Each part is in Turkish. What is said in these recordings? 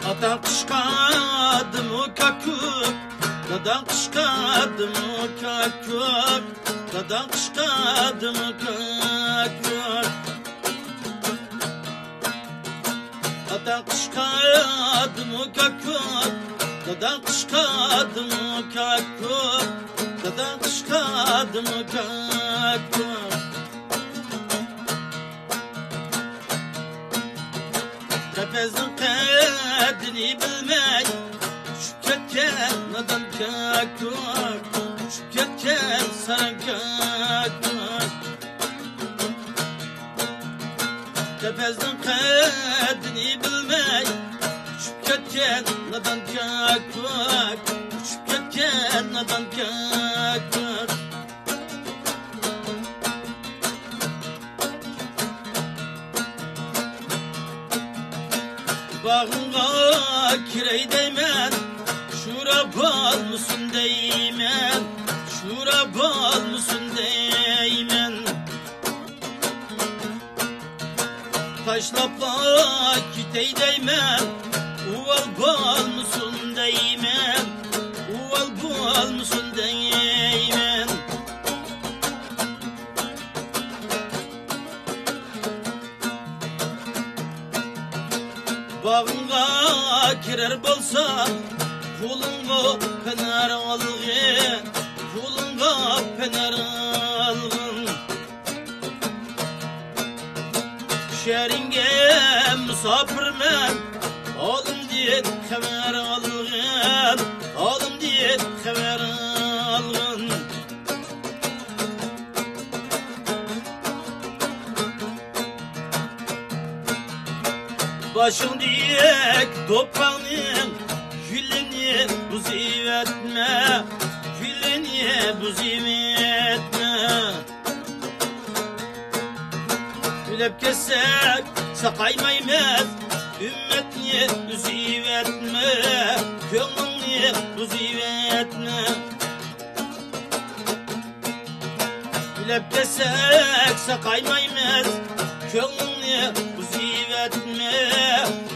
Atan kışkadım o kakuk, dadan kışkadım o kakuk, dadan kışkadım o kakuk. Dadan kışkadım o kakuk, dadan kışkadım o kakuk, dadan kışkadım o kakuk. Tepezin kadrini bilmey, şükretken nadan kakuk, şükretken saran kakuk. Tepezin kadrini bilmey, şükretken nadan kakuk, şükretken nadan kakuk. Bağına kirey değmen, şura bal mısın değmen, şura bal mısın değmen. Taşlapla kitey değmen, uval bal mısın değmen, uval bal mısın değmen. Bağına kirer bolsa, kulunga pener algın, kulunga pener algın. Şeringe misafirmen, oğlum diye haber algın, oğlum diye haber algın. Başın diyek toprağının gülünü buziv etme, gülünü buziv etme. Gülüp kessek sakaymaymaz, ümmetini buziv etme, gönlünü buziv etme. Gülüp kessek sakaymaymaz, gönlünü buziv etme,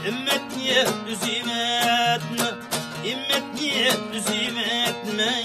ümmetni buziv etme, ümmetni buziv etme.